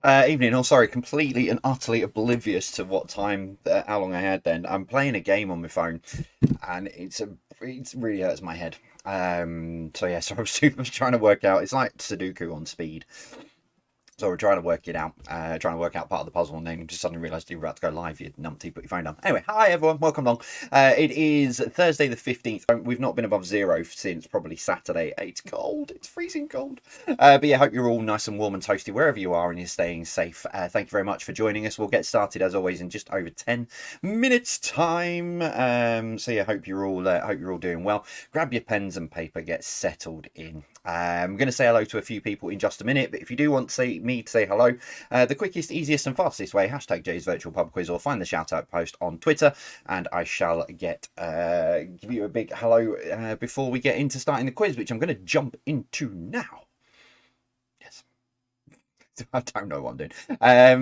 Evening. Oh, sorry, completely and utterly oblivious to what time, how long I had then. I'm playing a game on my phone, and it really hurts my head. So yeah, so I was trying to work out. It's like Sudoku on speed. So we're trying to work it out, trying to work out part of the puzzle, and then you just suddenly realised you were about to go live. You numpty, put your phone down. Anyway, hi everyone, welcome along. It is Thursday the 15th. We've not been above zero since probably Saturday. It's cold, it's freezing cold. But yeah, hope you're all nice and warm and toasty wherever you are and you're staying safe. Thank you very much for joining us. We'll get started as always in just over 10 minutes time. So yeah, hope you're all doing well. Grab your pens and paper, get settled in. I'm going to say hello to a few people in just a minute, but if you do want to say me to say hello, the quickest, easiest, and fastest way, hashtag Jay's Virtual Pub Quiz, or find the shout out post on Twitter, and I shall give you a big hello before we get into starting the quiz, which I'm going to jump into now. Yes. I don't know what I'm doing.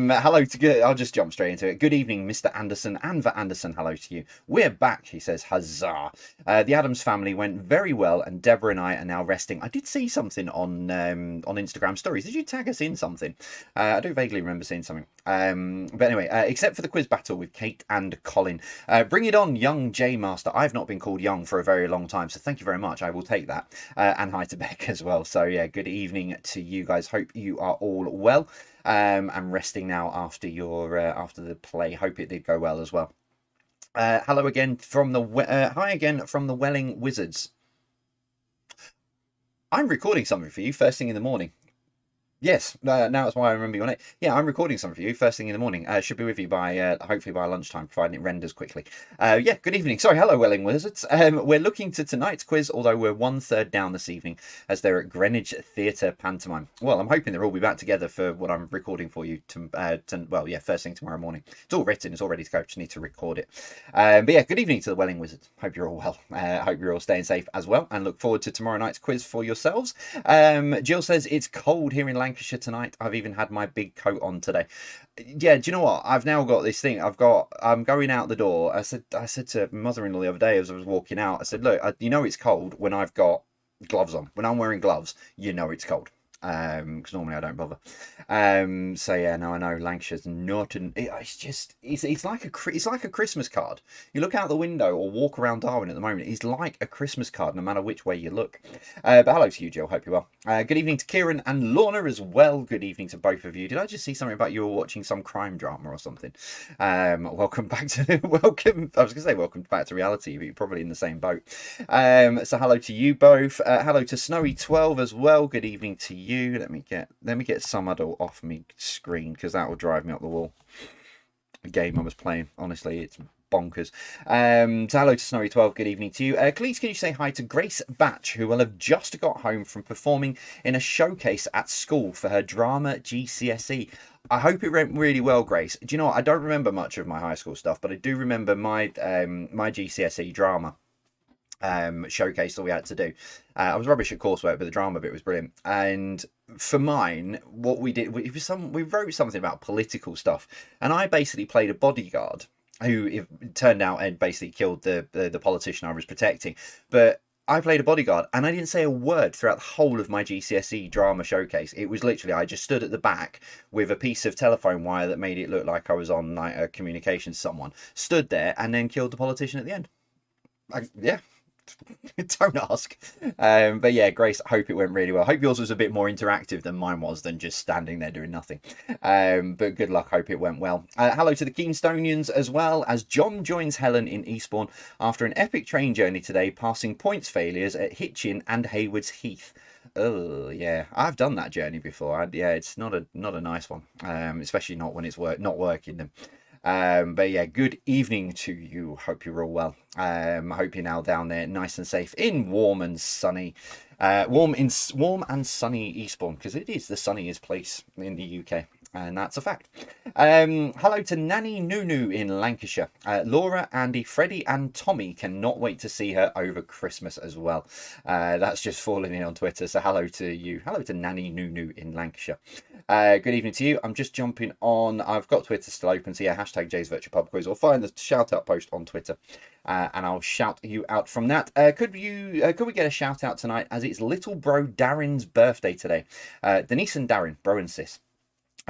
Hello to I'll just jump straight into it. Good evening, Mr. Anderson and the Anderson. Hello to you. We're back, he says. Huzzah. The Adams family went very well, and Deborah and I are now resting. I did see something on Instagram stories. Did you tag us in something? I do vaguely remember seeing something. But anyway, except for the quiz battle with Kate and Colin. Bring it on, young J Master. I've not been called young for a very long time, so thank you very much. I will take that. And hi to Beck as well. So yeah, good evening to you guys. Hope you are all well. I'm resting now after your after the play. Hope it did go well as well. Hello again from the hi again from the Welling Wizards. I'm recording something for you first thing in the morning. Yes, now that's why I remember you on it. Yeah, I'm recording something for you first thing in the morning. Should be with you by hopefully by lunchtime, providing it renders quickly. Yeah, good evening. Sorry, hello, Welling Wizards. We're looking to tonight's quiz, although we're 1/3 down this evening, as they're at Greenwich Theatre Pantomime. Well, I'm hoping they'll all be back together for what I'm recording for you. Well, yeah, first thing tomorrow morning. It's all written, it's all ready to go. Just need to record it. But yeah, good evening to the Welling Wizards. Hope you're all well. Hope you're all staying safe as well, and look forward to tomorrow night's quiz for yourselves. Jill says it's cold here in Lancashire tonight. I've even had my big coat on today. Yeah, do you know what? I've now got this thing. I'm going out the door. I said to mother-in-law the other day as I was walking out, I said, look, you know it's cold when I've got gloves on. When I'm wearing gloves, you know it's cold. Because normally I don't bother. So yeah, no, I know Lancashire's not it's like a Christmas card. You look out the window or walk around Darwin at the moment, it's like a Christmas card no matter which way you look. But hello to you, Jill, hope you're well. Good evening to Kieran and Lorna as well. Good evening to both of you. Did I just see something about you were watching some crime drama or something? Welcome back to I was gonna say welcome back to reality, but you're probably in the same boat. So hello to you both. Hello to Snowy12 as well. Good evening to you. Let me get some adult off me screen because that will drive me up the wall. The game I was playing, honestly, it's bonkers. So hello to Snowy12. Good evening to you. Please can you say hi to Grace Batch, who will have just got home from performing in a showcase at school for her drama GCSE. I hope it went really well, Grace. Do you know what? I don't remember much of my high school stuff, but I do remember my GCSE drama showcase that we had to do. I was rubbish at coursework, but the drama bit was brilliant. And for mine, what we did, we wrote something about political stuff, and I basically played a bodyguard who it turned out had basically killed the politician I was protecting. But I played a bodyguard, and I didn't say a word throughout the whole of my GCSE drama showcase. It was literally I just stood at the back with a piece of telephone wire that made it look like I was on like a communication to someone, stood there, and then killed the politician at the end. Yeah. Don't ask. But yeah, Grace, I hope it went really well. Hope yours was a bit more interactive than mine was, than just standing there doing nothing. But good luck. Hope it went well. Hello to the Keenstonians as well, as John joins Helen in Eastbourne after an epic train journey today, passing points failures at Hitchin and Haywards Heath. Oh yeah, I've done that journey before. Yeah, it's not a nice one, especially not when it's not working them. But yeah, good evening to you. Hope you're all well. I hope you're now down there nice and safe in warm and sunny warm and sunny Eastbourne, because it is the sunniest place in the UK, and that's a fact. Hello to Nanny Nunu in Lancashire. Laura, Andy, Freddie and Tommy cannot wait to see her over Christmas as well. That's just falling in on Twitter, so hello to you. Hello to Nanny Nunu in Lancashire. Good evening to you. I'm just jumping on. I've got Twitter still open, so yeah, hashtag Jay's Virtual Pub Quiz, or find the shout out post on Twitter, and I'll shout you out from that. Could we get a shout out tonight, as it's little bro Darren's birthday today? Denise and Darren, bro and sis.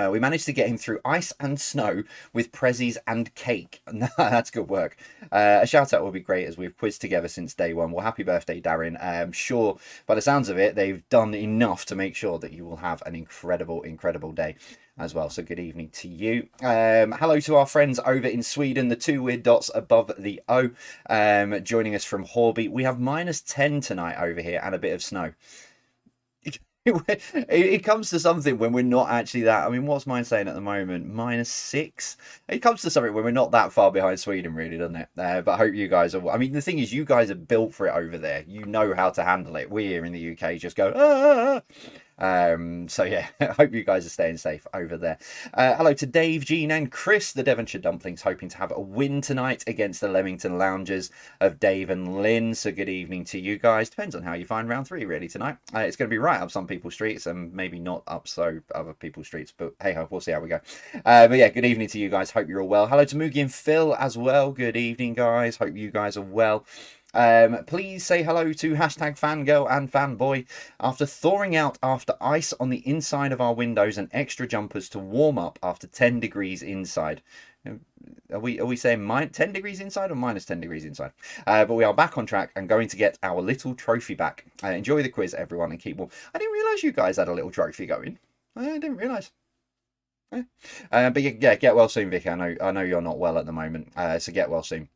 We managed to get him through ice and snow with prezzies and cake. That's good work. A shout out will be great as we've quizzed together since day one. Well, happy birthday, Darren. I'm sure by the sounds of it, they've done enough to make sure that you will have an incredible, incredible day as well. So good evening to you. Hello to our friends over in Sweden, the two weird dots above the O, joining us from Horby. We have -10 tonight over here and a bit of snow. It comes to something when we're not actually that. I mean, what's mine saying at the moment? -6. It comes to something when we're not that far behind Sweden, really, doesn't it? But I hope you guys are. I mean, the thing is, you guys are built for it over there. You know how to handle it. We here in the UK just go, ah. So yeah, I hope you guys are staying safe over there. Hello to Dave, Jean and Chris, the Devonshire Dumplings, hoping to have a win tonight against the Leamington Loungers of Dave and Lynn. So good evening to you guys. Depends on how you find round 3 really tonight. It's going to be right up some people's streets and maybe not up so other people's streets, but hey ho, we'll see how we go. But yeah, good evening to you guys. Hope you're all well. Hello to Moogie and Phil as well. Good evening, guys. Hope you guys are well. Please say hello to #fangirl and fanboy after thawing out after ice on the inside of our windows and extra jumpers to warm up after 10 degrees inside. Are we saying 10 degrees inside or -10 degrees inside? But we are back on track and going to get our little trophy back. Enjoy the quiz, everyone, and keep warm. I didn't realise you guys had a little trophy going. I didn't realise. But yeah, get well soon, Vicky. I know you're not well at the moment, so get well soon.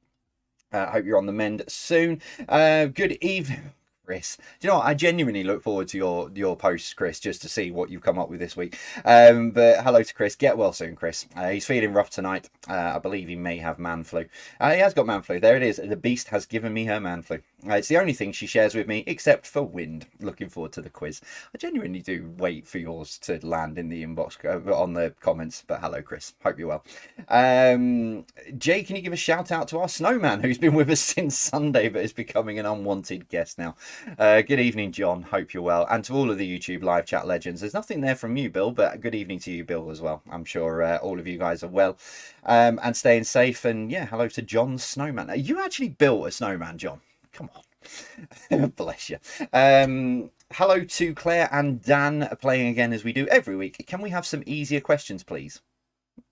Hope you're on the mend soon. Good evening, Chris. Do you know what? I genuinely look forward to your posts, Chris, just to see what you've come up with this week. But hello to Chris. Get well soon, Chris. He's feeling rough tonight. I believe he may have man flu. He has got man flu. There it is. The beast has given me her man flu. It's the only thing she shares with me, except for wind. Looking forward to the quiz. I genuinely do wait for yours to land in the inbox on the comments. But hello, Chris. Hope you're well. Jay, can you give a shout out to our snowman who's been with us since Sunday but is becoming an unwanted guest now? Good evening, John. Hope you're well. And to all of the YouTube live chat legends. There's nothing there from you, Bill, but good evening to you, Bill, as well. I'm sure all of you guys are well and staying safe. And yeah, hello to John Snowman. You actually built a snowman, John. Come on. Bless you. Hello to Claire and Dan playing again as we do every week. Can we have some easier questions, please?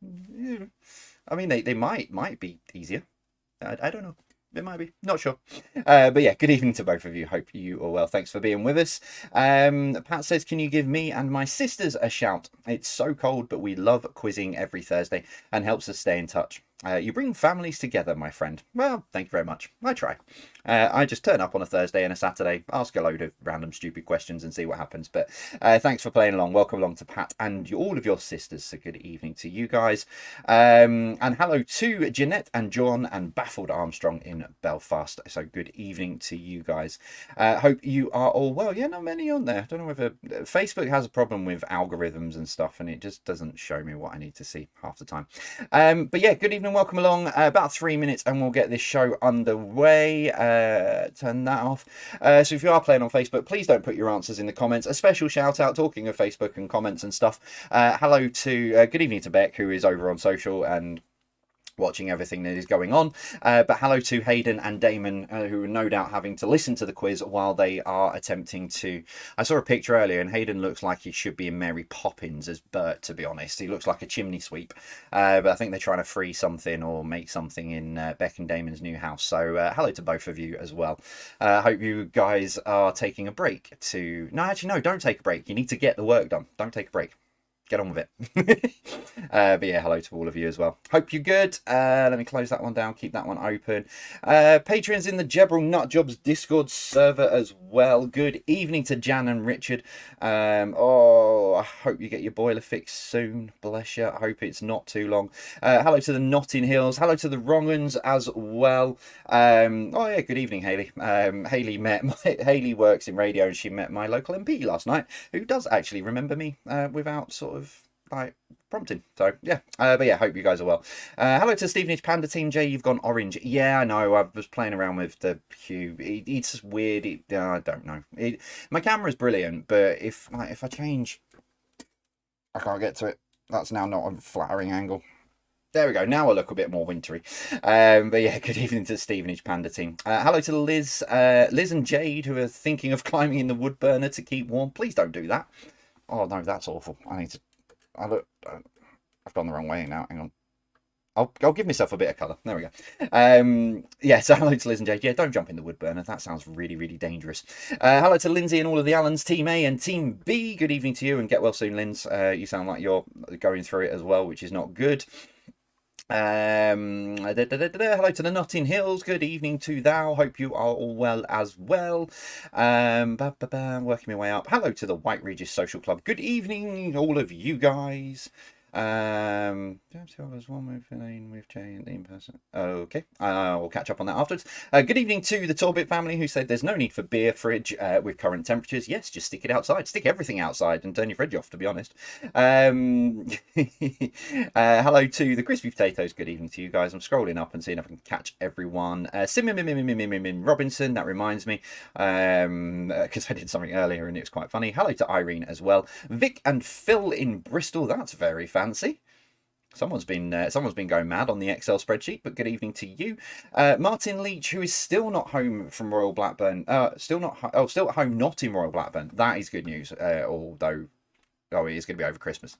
I mean, they might be easier. I don't know. It might be. Not sure. But yeah, good evening to both of you. Hope you are well. Thanks for being with us. Pat says, can you give me and my sisters a shout? It's so cold, but we love quizzing every Thursday and helps us stay in touch. You bring families together, my friend. Well, thank you very much. I try. I just turn up on a Thursday and a Saturday, ask a load of random stupid questions and see what happens. But thanks for playing along. Welcome along to Pat and all of your sisters. So good evening to you guys. And hello to Jeanette and John and Baffled Armstrong in Belfast. So good evening to you guys. Hope you are all well. Yeah, not many on there. I don't know whether Facebook has a problem with algorithms and stuff, and it just doesn't show me what I need to see half the time. But yeah, good evening. Welcome along. About 3 minutes and we'll get this show underway. Turn that off. So if you are playing on Facebook, please don't put your answers in the comments. A special shout out, talking of Facebook and comments and stuff. Hello to, good evening to Beck, who is over on social and watching everything that is going on, but hello to Hayden and Damon, who are no doubt having to listen to the quiz while they are attempting to. I saw a picture earlier and Hayden looks like he should be in Mary Poppins as Bert, to be honest. He looks like a chimney sweep, but I think they're trying to free something or make something in Beck and Damon's new house. So hello to both of you as well. Hope you guys are taking a break to. No, actually no, don't take a break. You need to get the work done. Don't take a break. Get on with it. But yeah, hello to all of you as well. Hope you're good. Let me close that one down, keep that one open. Patreons in the Jebrel Nutjobs Discord server as well. Good evening to Jan and Richard. I hope you get your boiler fixed soon. Bless you. I hope it's not too long. Hello to the Notting Hills. Hello to the Wrong'uns as well. Oh yeah, good evening, Hayley. Hayley works in radio and she met my local MP last night, who does actually remember me without sort of like prompting. So yeah, but yeah, hope you guys are well. Hello to Stevenage Panda Team. Jay, you've gone orange. Yeah, I know. I was playing around with the hue. It's weird. I don't know. My camera's brilliant, but if I change, I can't get to it. That's now not a flattering angle. There we go. Now I look a bit more wintry. But yeah, good evening to the Stevenage Panda Team. Hello to Liz and Jade, who are thinking of climbing in the wood burner to keep warm. Please don't do that. Oh no, that's awful. I need to I look. I've gone the wrong way now. Hang on. I'll give myself a bit of colour. There we go. Yeah, so hello to Liz and Jade. Yeah, don't jump in the wood burner. That sounds really, really dangerous. Hello to Lindsay and all of the Allens, Team A and Team B. Good evening to you and get well soon, Linz. You sound like you're going through it as well, which is not good. Hello to the Notting Hills. Good evening to thou. Hope you are all well as well. Working my way up. Hello to the White Regis Social Club. Good evening, all of you guys. There's one with Jay in person. Okay, we'll catch up on that afterwards. Good evening to the Torbit family who said there's no need for beer fridge with current temperatures. Yes, just stick it outside. Stick everything outside and turn your fridge off, to be honest. Hello to the Crispy Potatoes. Good evening to you guys. I'm scrolling up and seeing if I can catch everyone. Simim Robinson, that reminds me, because I did something earlier and it was quite funny. Hello to Irene as well. Vic and Phil in Bristol. That's very fancy. Someone's been going mad on the Excel spreadsheet, but good evening to you. Martin Leach, who is still not home from Royal Blackburn. Still at home, not in Royal Blackburn. That is good news. Although, it is going to be over Christmas.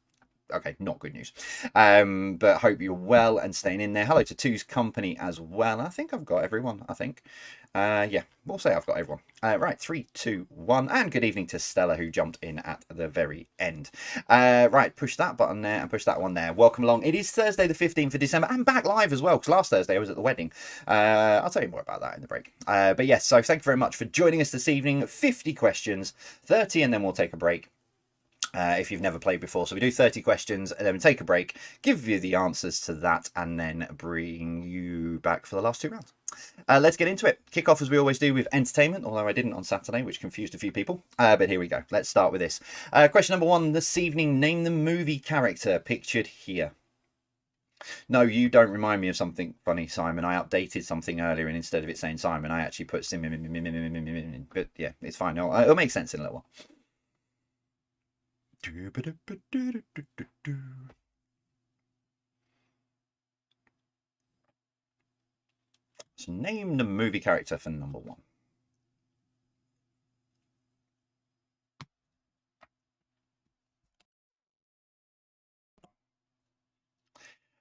Okay, not good news. But hope you're well and staying in there. Hello to Two's Company as well. I think I've got everyone. Yeah, we'll say I've got everyone. Right, 3, 2, 1, and good evening to Stella, who jumped in at the very end. Right, push that button there and push that one there. Welcome along. It is Thursday the 15th of December. I'm back live as well, because last Thursday I was at the wedding. I'll tell you more about that in the break. But yes, so thank you very much for joining us this evening. 50 questions, 30, and then we'll take a break. If you've never played before. So we do 30 questions and then take a break, give you the answers to that, and then bring you back for the last 2 rounds. Let's get into it. Kick off as we always do with entertainment, although I didn't on Saturday, which confused a few people. But here we go. Let's start with this. Question number 1 this evening. Name the movie character pictured here. No, you don't remind me of something funny, Simon. I updated something earlier, and instead of it saying Simon, I actually put Sim. But yeah, it's fine. It'll make sense in a little while. So name the movie character for number 1.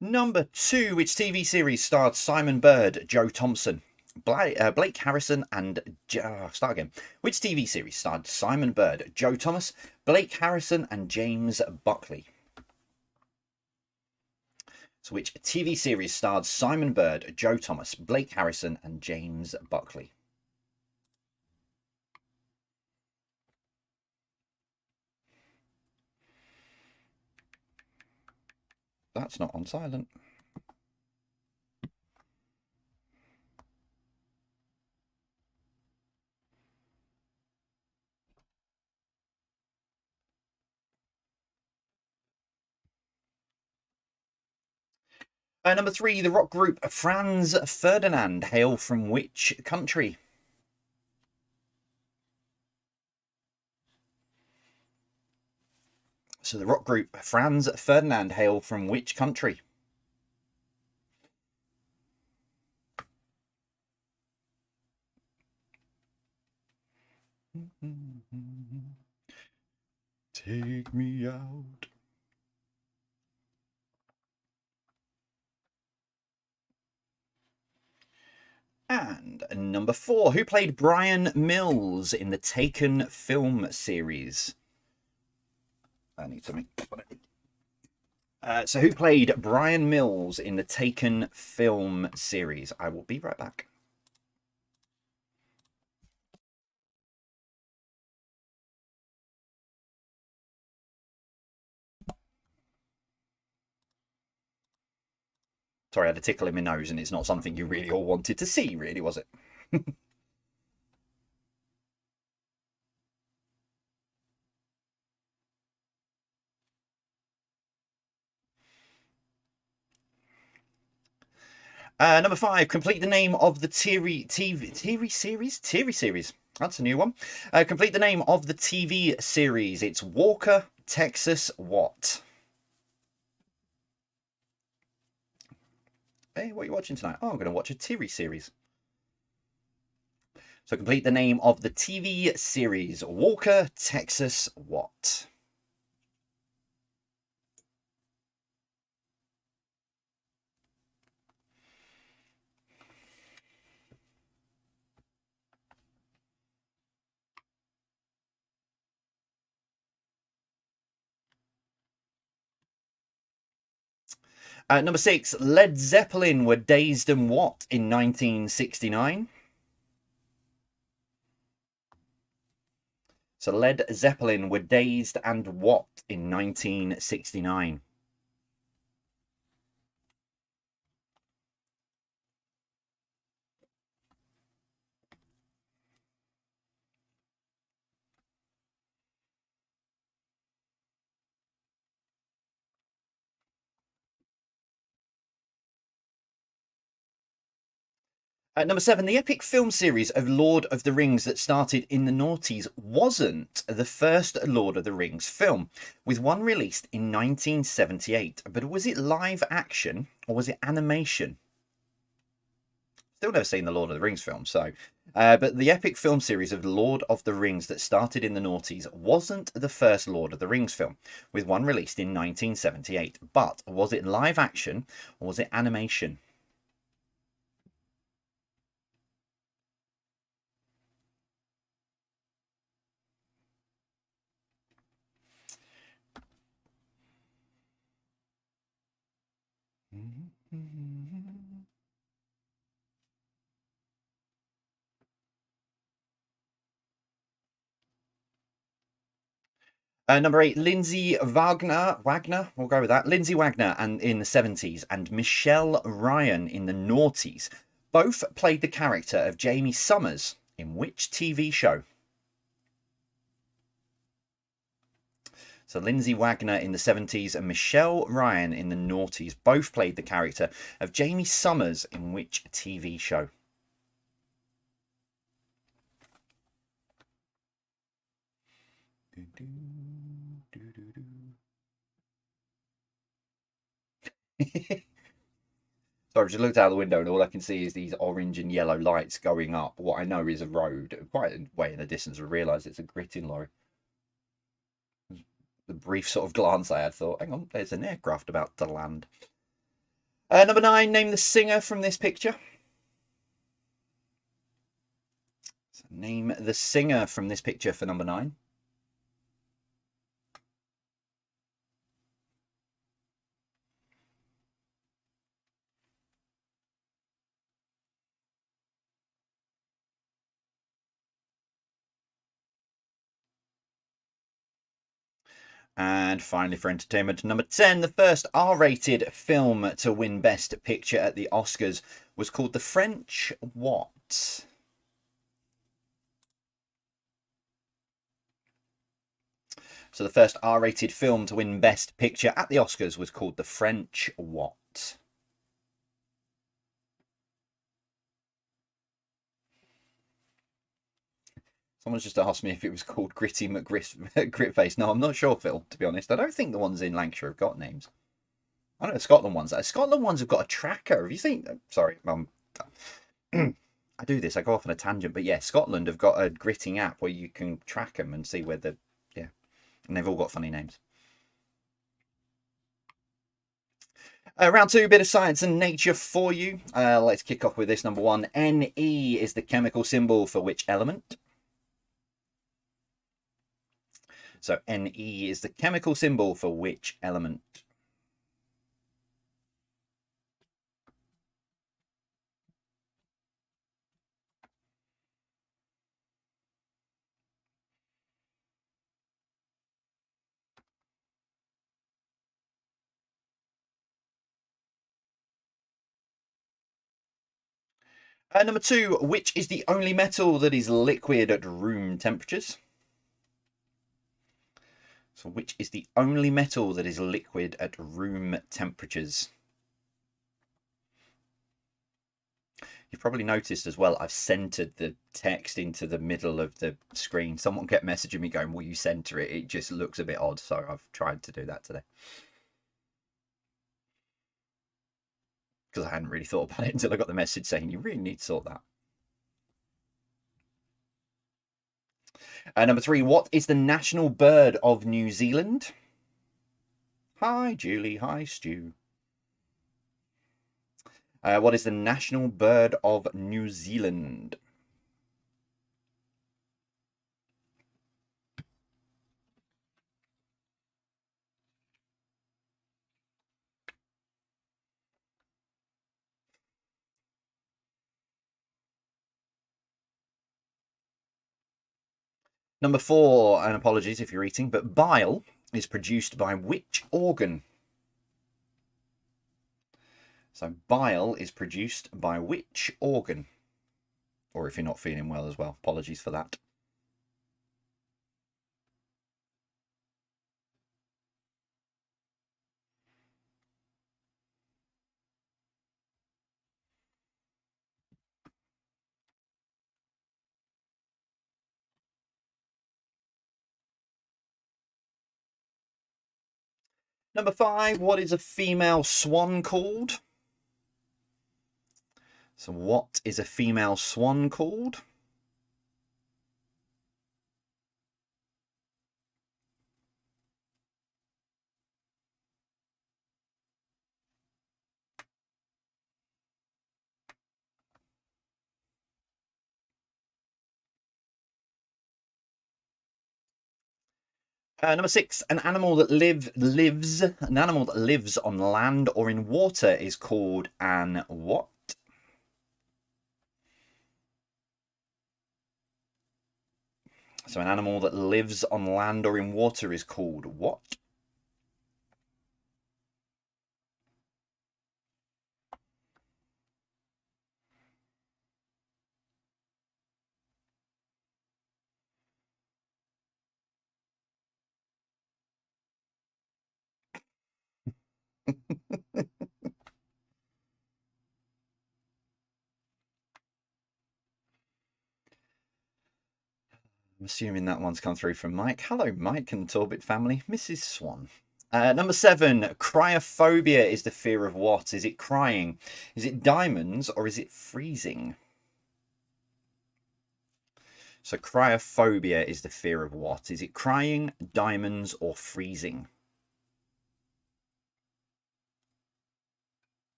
Number 2, which TV series starred Simon Bird, Joe Thompson, Blake Harrison, and start again. Which TV series starred Simon Bird, Joe Thomas, Blake Harrison, and James Buckley? So which TV series starred Simon Bird, Joe Thomas, Blake Harrison, and James Buckley? That's not on silent. Number 3, the rock group Franz Ferdinand hail from which country? So the rock group Franz Ferdinand hail from which country? Take me out. And number 4, who played Brian Mills in the Taken film series? I need something. So who played Brian Mills in the Taken film series? I will be right back. Sorry, I had a tickle in my nose, and it's not something you really all wanted to see, really, was it? Number 5, complete the name of the TV series. That's a new one. Complete the name of the TV series. It's Walker, Texas, what? Hey, what are you watching tonight? Oh, I'm going to watch a TV series. So complete the name of the TV series. Walker, Texas, what? Number 6, Led Zeppelin were Dazed and What in 1969? So Led Zeppelin were Dazed and What in 1969? Number 7, the epic film series of Lord of the Rings that started in the noughties wasn't the first Lord of the Rings film, with one released in 1978. But was it live action or was it animation? Still never seen the Lord of the Rings film, so. But the epic film series of Lord of the Rings that started in the noughties wasn't the first Lord of the Rings film, with one released in 1978. But was it live action or was it animation? Number 8, Lindsay Wagner, we'll go with that. Lindsay Wagner and in the 70s and Michelle Ryan in the noughties both played the character of Jamie Summers in which TV show? So Lindsay Wagner in the 70s and Michelle Ryan in the noughties both played the character of Jamie Summers in which TV show? Sorry, I've just looked out the window and all I can see is these orange and yellow lights going up. What I know is a road. Quite a way in the distance, I realise it's a gritting lorry. The brief sort of glance I had, thought, hang on, there's an aircraft about to land. Number 9, name the singer from this picture. So name the singer from this picture for number 9. And finally, for entertainment, number 10, the first R-rated film to win Best Picture at the Oscars was called The French what? So the first R-rated film to win Best Picture at the Oscars was called The French what? Someone's just asked me if it was called Gritty McGritface. No, I'm not sure, Phil, to be honest. I don't think the ones in Lancashire have got names. I know the Scotland ones. Scotland ones have got a tracker. Have you seen? Sorry, I do this. I go off on a tangent, but yeah, Scotland have got a gritting app where you can track them and see where the and they've all got funny names. Round 2, bit of science and nature for you. Let's kick off with this number 1. Ne is the chemical symbol for which element? So Ne is the chemical symbol for which element? Number 2, which is the only metal that is liquid at room temperatures? So which is the only metal that is liquid at room temperatures? You've probably noticed as well, I've centered the text into the middle of the screen. Someone kept messaging me going, will you center it? It just looks a bit odd. So I've tried to do that today. Because I hadn't really thought about it until I got the message saying you really need to sort that. Number 3, what is the national bird of New Zealand? Hi, Julie. Hi, Stu. What is the national bird of New Zealand? Number 4, and apologies if you're eating, but bile is produced by which organ? So bile is produced by which organ? Or if you're not feeling well as well, apologies for that. Number 5, what is a female swan called? So what is a female swan called? Number 6, an animal that lives on land or in water is called an what? So an animal that lives on land or in water is called what? I'm assuming that one's come through from Mike. Hello, Mike and Torbit family. Mrs. Swan. Number 7, cryophobia is the fear of what? Is it crying? Is it diamonds or is it freezing? So cryophobia is the fear of what? Is it crying, diamonds or freezing?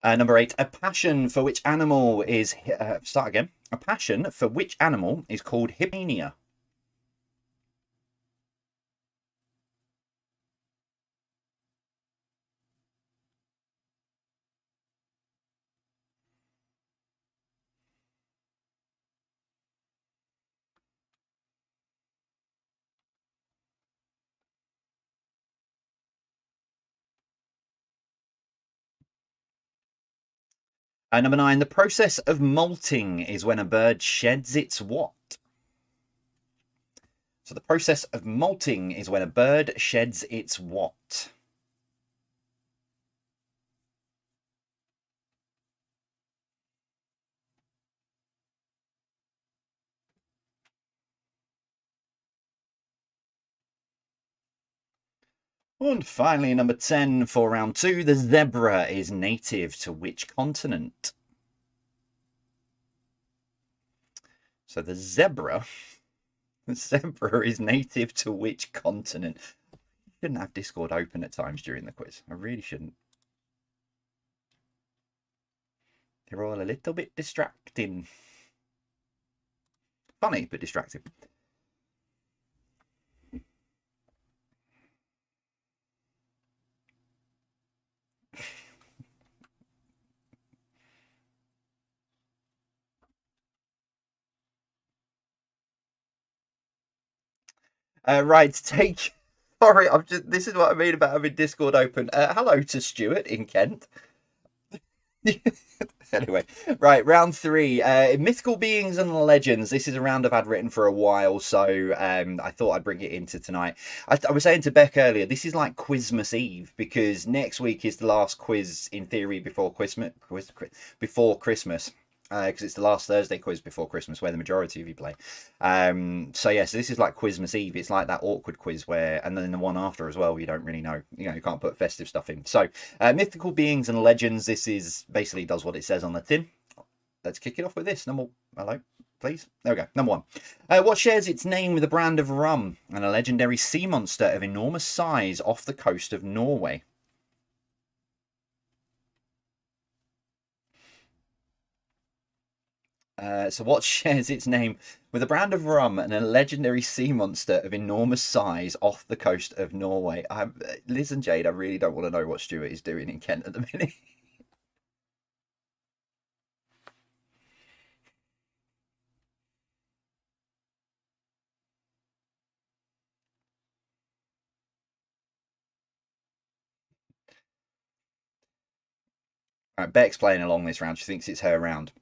Number 8, a passion for which animal is... start again. A passion for which animal is called hypomania? Number 9, the process of molting is when a bird sheds its what? So the process of molting is when a bird sheds its what? And finally, number 10 for round 2, the zebra is native to which continent? So the zebra is native to which continent? I shouldn't have Discord open at times during the quiz. I really shouldn't. They're all a little bit distracting. Funny, but distracting. Right, take... Sorry, this is what I mean about having Discord open. Hello to Stuart in Kent. Anyway, right, round 3. Mythical beings and legends. This is a round I've had written for a while, so I thought I'd bring it into tonight. I was saying to Beck earlier, this is like Quizmas Eve, because next week is the last quiz, in theory, before Christmas. Because it's the last Thursday quiz before Christmas where the majority of you play. So this is like Quizmas Eve. It's like that awkward quiz where, and then the one after as well, you don't really know. You can't put festive stuff in. So mythical beings and legends. This is basically does what it says on the tin. Let's kick it off with this. Hello, please. There we go. Number 1. What shares its name with a brand of rum and a legendary sea monster of enormous size off the coast of Norway? So what shares its name with a brand of rum and a legendary sea monster of enormous size off the coast of Norway? Liz and Jade, I really don't want to know what Stuart is doing in Kent at the minute. All right, Beck's playing along this round. She thinks it's her round.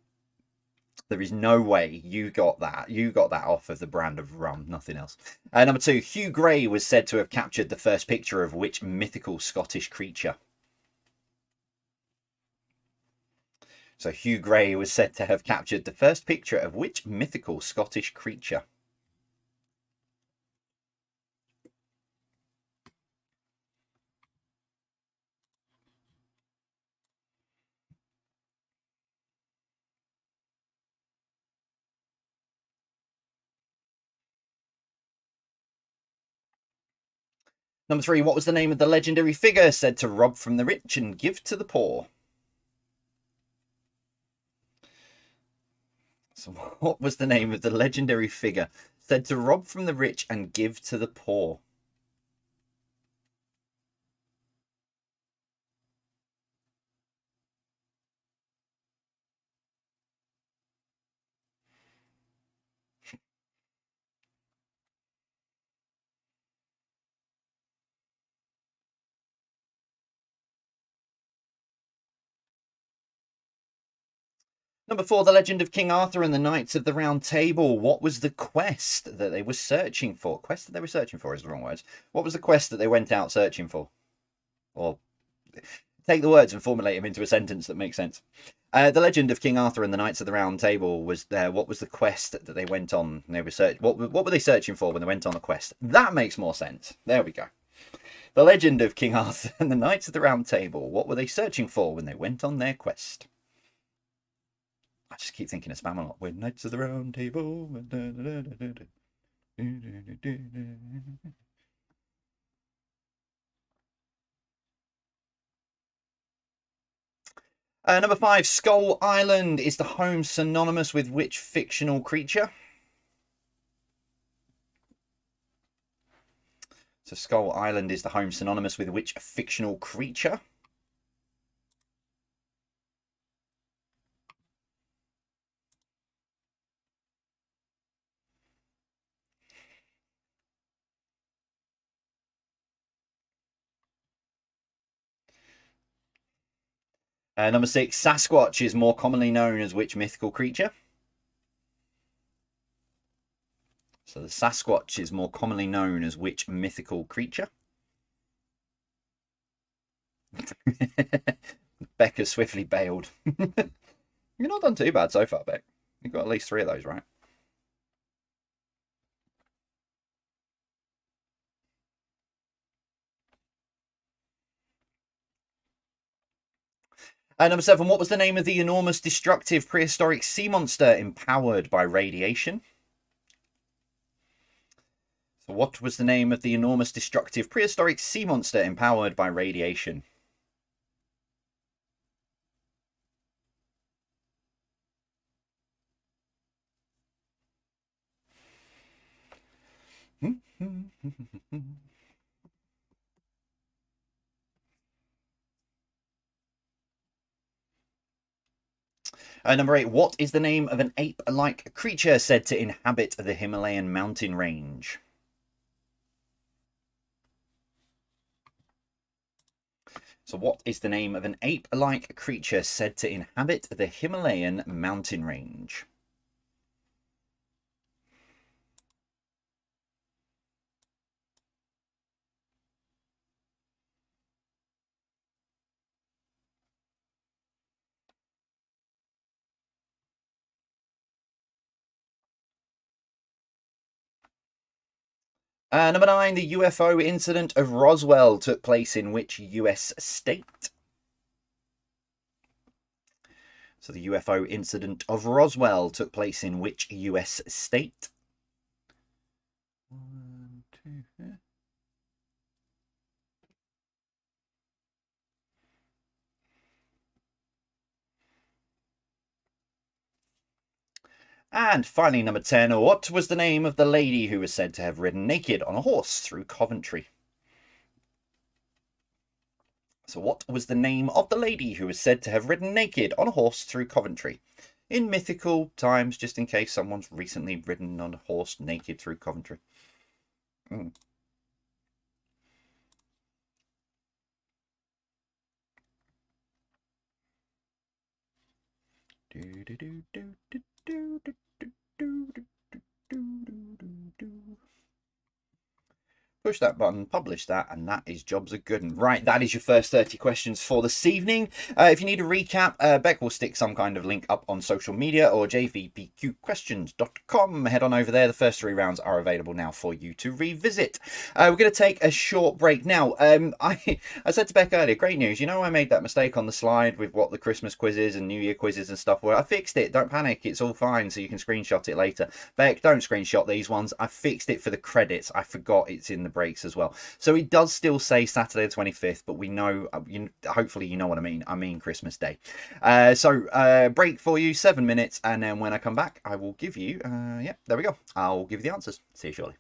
There is no way you got that. You got that off of the brand of rum, nothing else. Number 2, Hugh Gray was said to have captured the first picture of which mythical Scottish creature? So Hugh Gray was said to have captured the first picture of which mythical Scottish creature? Number 3, what was the name of the legendary figure said to rob from the rich and give to the poor? So what was the name of the legendary figure said to rob from the rich and give to the poor? Number 4, the legend of King Arthur and the Knights of the Round Table. What was the quest that they were searching for? Quest that they were searching for is the wrong words. What was the quest that they went out searching for? Or take the words and formulate them into a sentence that makes sense. The legend of King Arthur and the Knights of the Round Table was there. What was the quest that they went on? They were what were they searching for when they went on the quest? That makes more sense. There we go. The legend of King Arthur and the Knights of the Round Table. What were they searching for when they went on their quest? I just keep thinking of Spamalot. We're Knights of the Round Table. Number 5, Skull Island is the home synonymous with which fictional creature? So Skull Island is the home synonymous with which fictional creature? Number 6, Sasquatch is more commonly known as which mythical creature? So the Sasquatch is more commonly known as which mythical creature? Beck has swiftly bailed. You're not done too bad so far, Beck. You've got at least 3 of those right. Number 7, what was the name of the enormous, destructive, prehistoric sea monster empowered by radiation? So what was the name of the enormous, destructive, prehistoric sea monster empowered by radiation? Number 8, what is the name of an ape-like creature said to inhabit the Himalayan mountain range? So what is the name of an ape-like creature said to inhabit the Himalayan mountain range? Number 9, the UFO incident of Roswell took place in which US state? So the UFO incident of Roswell took place in which US state? 1, 2, And finally, number 10, what was the name of the lady who was said to have ridden naked on a horse through Coventry? So what was the name of the lady who was said to have ridden naked on a horse through Coventry? In mythical times, just in case someone's recently ridden on a horse naked through Coventry. Mm. Push that button, publish that, and that is jobs are good. And right, that is your first 30 questions for this evening. If you need a recap, Beck will stick some kind of link up on social media or jvpqquestions.com. Head on over there. The first 3 rounds are available now for you to revisit. We're going to take a short break now. I said to Beck earlier, great news. You know, I made that mistake on the slide with what the Christmas quizzes and New Year quizzes and stuff were. I fixed it. Don't panic. It's all fine. So you can screenshot it later. Beck, don't screenshot these ones. I fixed it for the credits. I forgot it's in the breaks as well. So it does still say Saturday the 25th, but we know, hopefully you know what I mean. I mean Christmas Day. So break for you, 7 minutes, and then when I come back, I will give you, yeah, there we go. I'll give you the answers. See you shortly.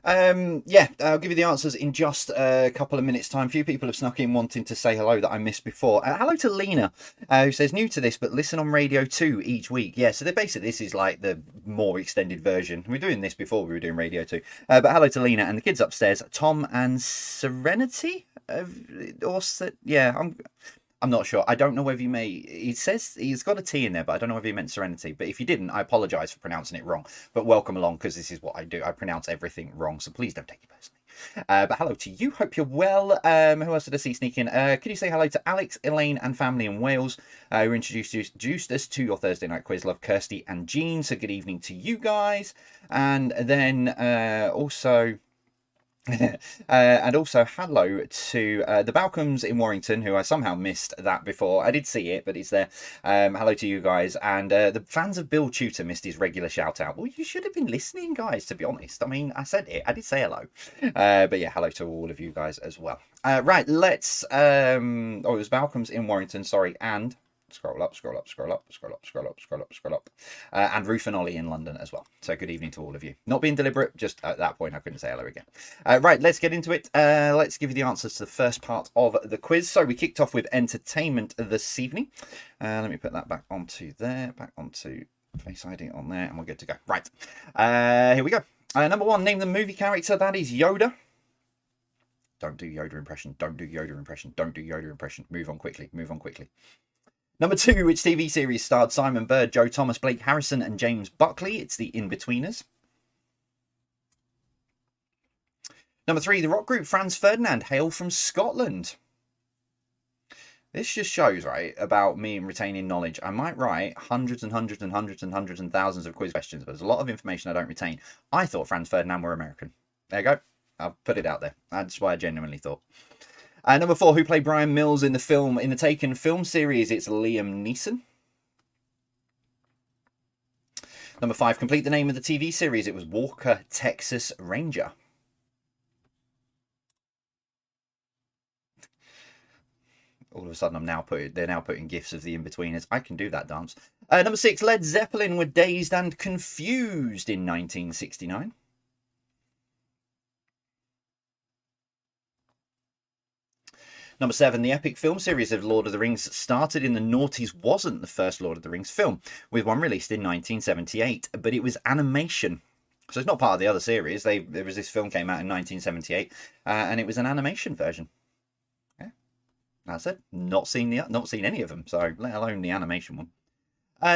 Yeah, I'll give you the answers in just a couple of minutes' time. A few people have snuck in wanting to say hello that I missed before. Hello to Lena, who says new to this, but listen on Radio 2 each week. Yeah, so basically this is like the more extended version. We were doing this before we were doing Radio 2. But hello to Lena and the kids upstairs, Tom and Serenity. Yeah, I'm not sure. I don't know whether you may. He says he's got a T in there, but I don't know whether he meant Serenity. But if you didn't, I apologise for pronouncing it wrong. But welcome along, because this is what I do. I pronounce everything wrong, so please don't take it personally. But hello to you. Hope you're well. Who else did I see sneak in? Could you say hello to Alex, Elaine, and family in Wales, who introduced us to your Thursday night quiz? Love, Kirsty and Jean. So good evening to you guys. And then also. And also hello to the Balcombs in Warrington, who I somehow missed that before. I did see it, but it's there. Hello to you guys. And the fans of Bill Tudor missed his regular shout out. Well, you should have been listening, guys, to be honest. I mean, I said it. I did say hello. But yeah, hello to all of you guys as well. Right, let's... it was Balcombs in Warrington, sorry, and... Scroll up. And Ruth and Ollie in London as well. So good evening to all of you. Not being deliberate, just at that point I couldn't say hello again. Right, let's get into it. Let's give you the answers to the first part of the quiz. So we kicked off with entertainment this evening. Let me put that back onto there, back onto Face ID on there, and we're good to go. Right, here we go. Number one, name the movie character that is Yoda. Don't do Yoda impression. Don't do Yoda impression. Don't do Yoda impression. Move on quickly. Move on quickly. Number two, which TV series starred Simon Bird, Joe Thomas, Blake Harrison, and James Buckley? It's The In-Betweeners. Number three, the rock group Franz Ferdinand hail from Scotland. This just shows, right, about me retaining knowledge. I might write hundreds and hundreds and hundreds and hundreds and thousands of quiz questions, but there's a lot of information I don't retain. I thought Franz Ferdinand were American. There you go. I'll put it out there. That's what I genuinely thought. Number four, who played Brian Mills in the Taken film series? It's Liam Neeson. Number five, complete the name of the TV series. It was Walker, Texas Ranger. All of a sudden, they're now putting gifs of the In-Betweeners. I can do that dance. Number six, Led Zeppelin were Dazed and Confused in 1969. Number seven, the epic film series of Lord of the Rings started in the noughties, wasn't the first Lord of the Rings film, with one released in 1978, but it was animation. So it's not part of the other series. There was this film came out in 1978, and it was an animation version. Yeah, that's it. Not seen any of them, so let alone the animation one.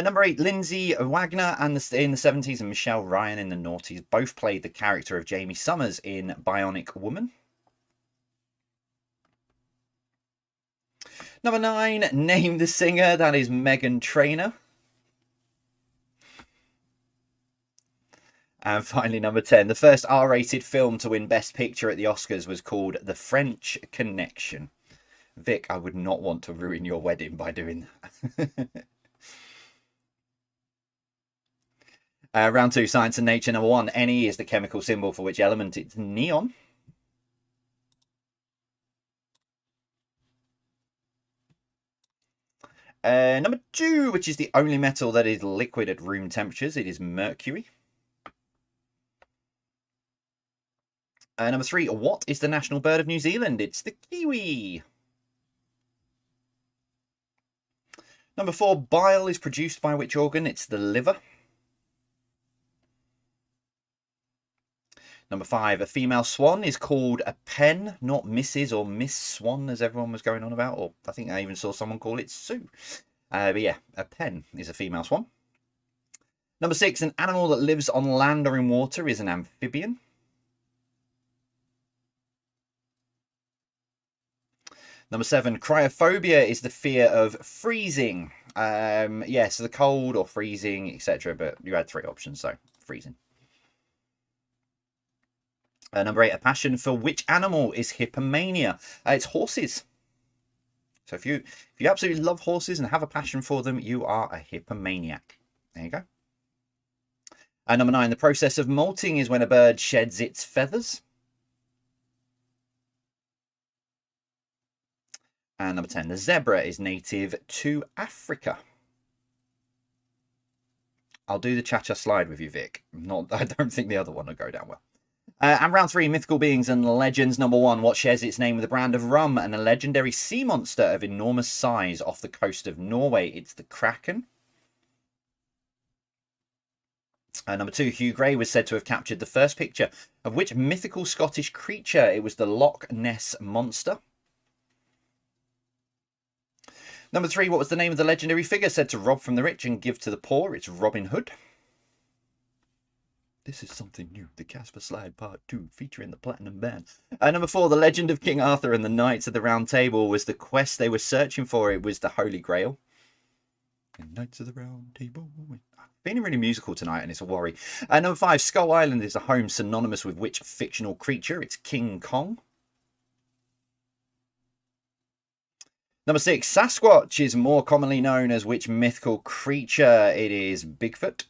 Number eight, Lindsay Wagner in the 70s and Michelle Ryan in the noughties both played the character of Jamie Summers in Bionic Woman. Number nine, name the singer. That is Meghan Trainor. And finally, number 10, the first R-rated film to win Best Picture at the Oscars was called The French Connection. Vic, I would not want to ruin your wedding by doing that. Round two, science and nature. Number one, Ne is the chemical symbol for which element? It's neon. Number two, which is the only metal that is liquid at room temperatures, it is mercury. Number three, what is the national bird of New Zealand? It's the kiwi. Number four, bile is produced by which organ? It's the liver. Number five, a female swan is called a pen, not Mrs. or Miss Swan, as everyone was going on about. Or I think I even saw someone call it Sue. But yeah, a pen is a female swan. Number six, an animal that lives on land or in water is an amphibian. Number seven, cryophobia is the fear of freezing. Yeah, so the cold or freezing, etc. But you had three options, so freezing. Number eight, a passion for which animal is hippomania? It's horses. So if you absolutely love horses and have a passion for them, you are a hippomaniac. There you go. Number nine, the process of molting is when a bird sheds its feathers. And number 10, the zebra is native to Africa. I'll do the cha-cha slide with you, Vic. I don't think the other one will go down well. And round 3, mythical beings and legends. Number 1, what shares its name with a brand of rum and a legendary sea monster of enormous size off the coast of Norway? It's the Kraken. Number 2, Hugh Gray was said to have captured the first picture of which mythical Scottish creature? It was the Loch Ness Monster. Number 3, what was the name of the legendary figure said to rob from the rich and give to the poor? It's Robin Hood. This is something new. The Casper Slide Part 2 featuring the Platinum Band. Number 4, the legend of King Arthur and the Knights of the Round Table was the quest they were searching for. It was the Holy Grail. The Knights of the Round Table. I'm feeling really musical tonight and it's a worry. Number 5, Skull Island is a home synonymous with which fictional creature? It's King Kong. Number 6, Sasquatch is more commonly known as which mythical creature? It is Bigfoot.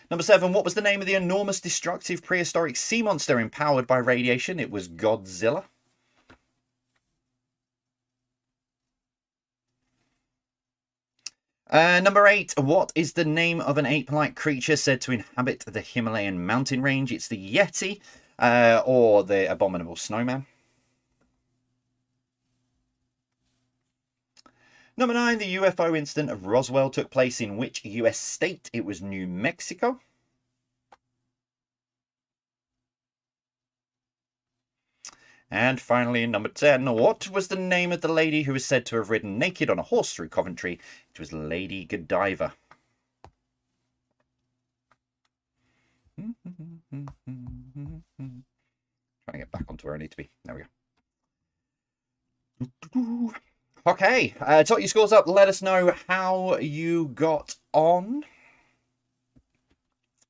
Number 7, what was the name of the enormous destructive prehistoric sea monster empowered by radiation? It was Godzilla. Number 8, what is the name of an ape-like creature said to inhabit the Himalayan mountain range? It's the Yeti, or the abominable snowman. Number 9, the UFO incident of Roswell took place in which US state? It was New Mexico. And finally, number 10, what was the name of the lady who was said to have ridden naked on a horse through Coventry? It was Lady Godiva. Trying to get back onto where I need to be. There we go. Okay, tot your scores up. Let us know how you got on.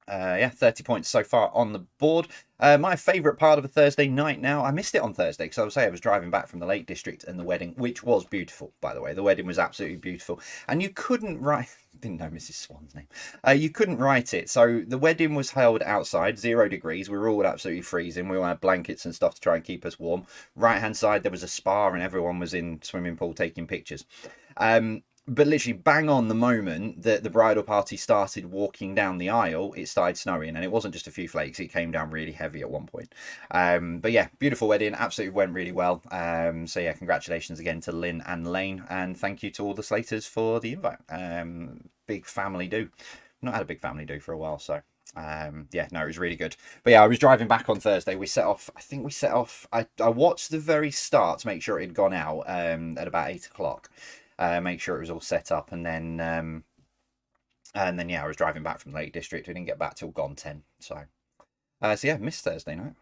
Yeah, 30 points so far on the board. My favourite part of a Thursday night now, I missed it on Thursday because I was driving back from the Lake District and the wedding, which was beautiful, by the way. The wedding was absolutely beautiful. And you couldn't write, didn't know Mrs. Swan's name. You couldn't write it. So the wedding was held outside, 0 degrees. We were all absolutely freezing. We all had blankets and stuff to try and keep us warm. Right hand side, there was a spa and everyone was in swimming pool taking pictures. But literally bang on the moment that the bridal party started walking down the aisle, it started snowing, and it wasn't just a few flakes, it came down really heavy at one point. But yeah, beautiful wedding, absolutely went really well. So yeah, congratulations again to Lynn and Lane, and thank you to all the Slaters for the invite. Big family do. Not had a big family do for a while, so yeah, no, it was really good. But yeah, I was driving back on Thursday. We set off, I think we set off, I watched the very start to make sure it had gone out at about 8 o'clock. Make sure it was all set up, and then yeah, I was driving back from the Lake District. We didn't get back till gone 10. So yeah, missed Thursday night.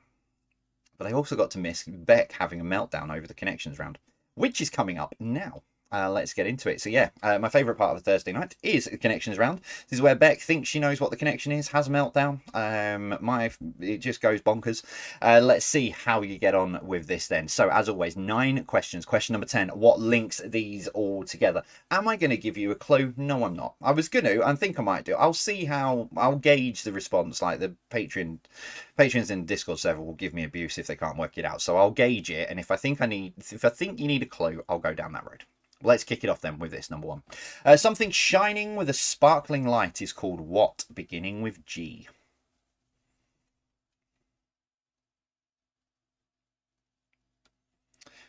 But I also got to miss Beck having a meltdown over the connections round, which is coming up now. Let's get into it. So yeah, my favourite part of the Thursday night is the connections round. This is where Beck thinks she knows what the connection is, has a meltdown. It just goes bonkers. Let's see how you get on with this then. So as always, 9 questions. Question number 10, what links these all together? Am I going to give you a clue? No, I'm not. I was going to. I think I might do. I'll see how, I'll gauge the response. Like the patrons in the Discord server will give me abuse if they can't work it out. So I'll gauge it, and if I think you need a clue, I'll go down that road. Let's kick it off then with this, number 1. Something shining with a sparkling light is called what, beginning with G?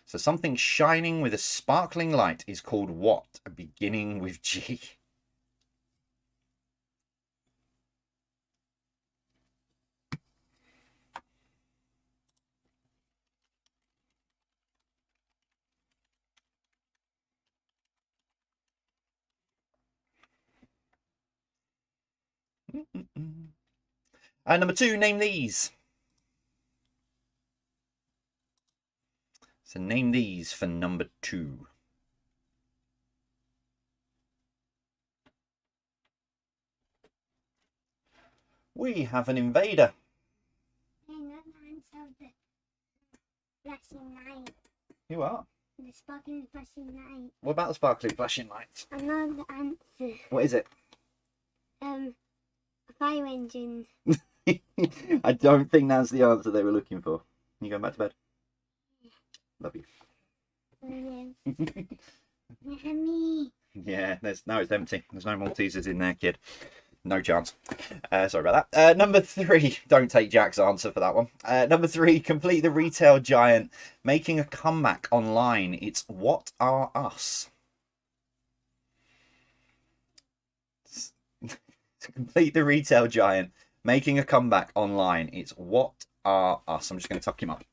So something shining with a sparkling light is called what, beginning with G? Number 2, name these. So name these for number 2. We have an invader. You are? The sparkling flashing light. What about the sparkling flashing light? I know the answer. What is it? A fire engine. I don't think that's the answer they were looking for. You going back to bed? Love you. Mommy. Yeah, it's empty. There's no Maltesers in there, kid. No chance. Sorry about that. Number 3, don't take Jack's answer for that one. Number 3, complete the retail giant making a comeback online. It's What Are Us? To complete the retail giant making a comeback online. It's What Are Us? I'm just going to tuck him up.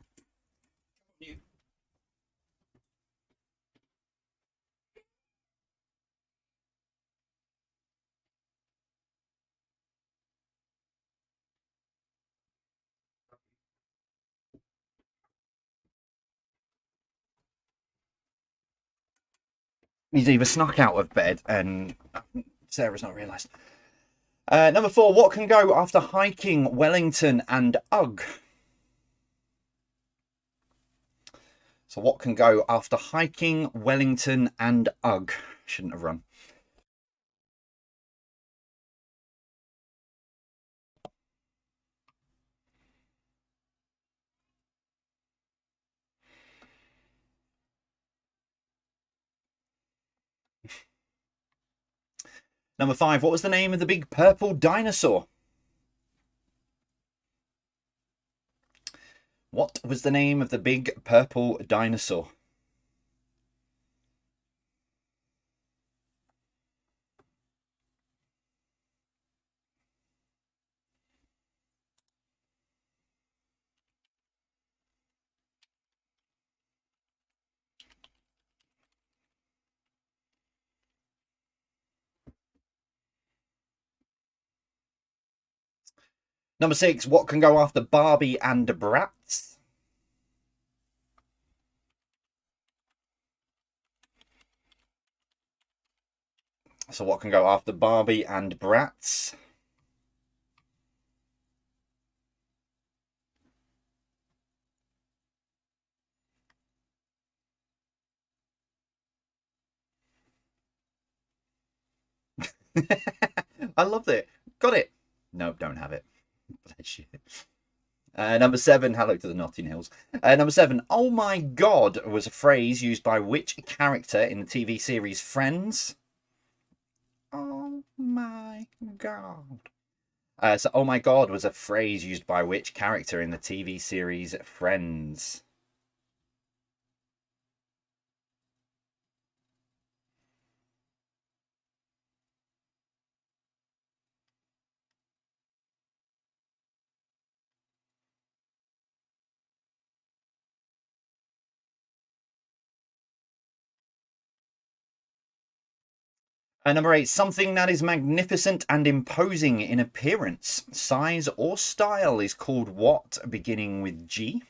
He's either snuck out of bed and Sarah's not realised. Number 4, what can go after hiking Wellington and Ugg? So what can go after hiking Wellington and Ugg? Shouldn't have run. Number 5, what was the name of the big purple dinosaur? What was the name of the big purple dinosaur? Number 6, what can go after Barbie and Bratz? So what can go after Barbie and Bratz? I loved it. Got it. Nope, don't have it. Bless you. Number 7, hello to the Notting Hills. Number 7, oh my god was a phrase used by which character in the TV series Friends? Oh my god. So, oh my god was a phrase used by which character in the TV series Friends? Number 8, something that is magnificent and imposing in appearance, size, or style is called what, beginning with G?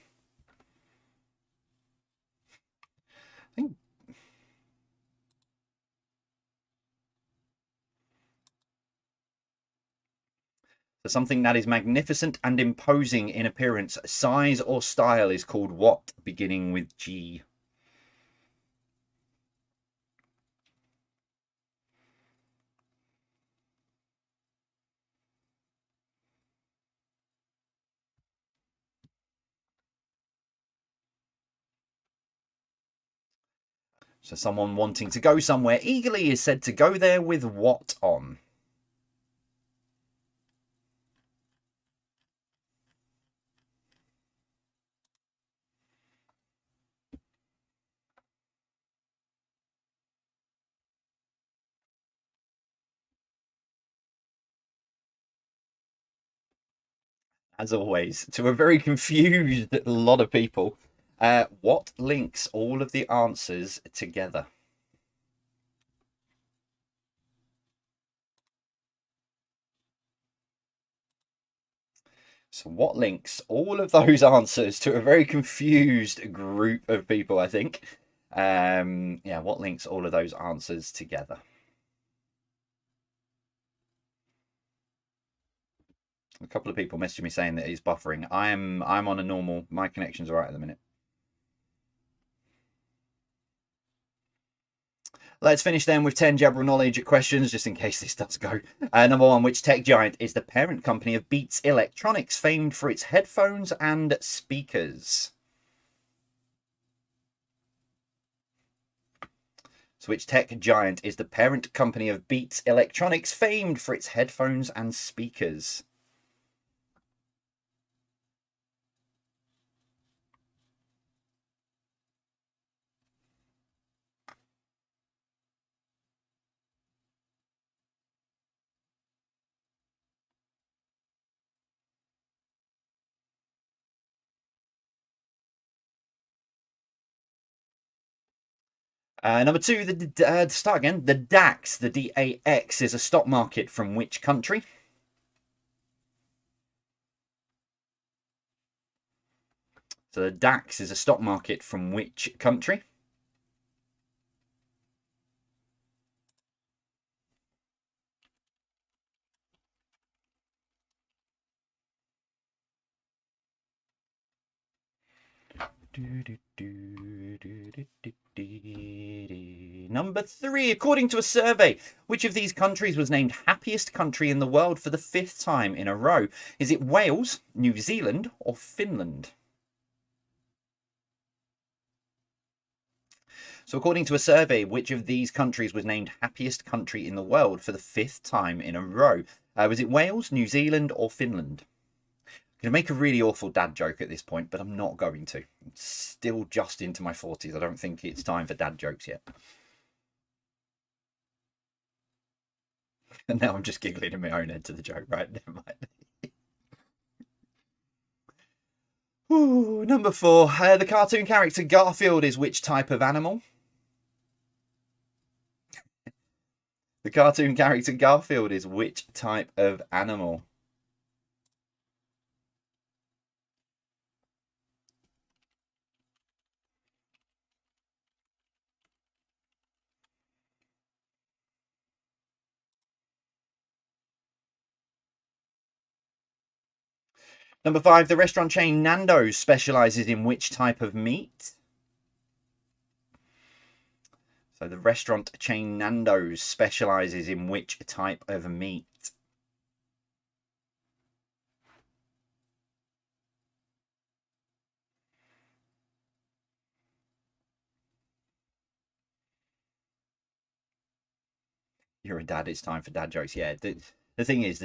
I think so. Something that is magnificent and imposing in appearance, size, or style is called what, beginning with G? So someone wanting to go somewhere eagerly is said to go there with what on? As always, to a very confused lot of people, what links all of the answers together? So what links all of those answers to a very confused group of people, I think. Yeah, what links all of those answers together? A couple of people messaged me saying that he's buffering. I'm on a normal, my connection's all right at the minute. Let's finish then with 10 general knowledge questions, just in case this does go. Number 1, which tech giant is the parent company of Beats Electronics, famed for its headphones and speakers? So which tech giant is the parent company of Beats Electronics, famed for its headphones and speakers? Number two, start again. The DAX, the DAX, is a stock market from which country? So the DAX is a stock market from which country? Number three, according to a survey, which of these countries was named happiest country in the world for the 5th time in a row? Is it Wales, New Zealand, or Finland? So according to a survey, which of these countries was named happiest country in the world for the 5th time in a row? Was it Wales, New Zealand, or Finland? I'm going to make a really awful dad joke at this point, but I'm not going to. I'm still just into my 40s. I don't think it's time for dad jokes yet. And now I'm just giggling in my own head to the joke, right? Never mind. Ooh, number four. The cartoon character Garfield is which type of animal? The cartoon character Garfield is which type of animal? Number five, the restaurant chain Nando's specializes in which type of meat? So the restaurant chain Nando's specializes in which type of meat? You're a dad, it's time for dad jokes. Yeah, the thing is,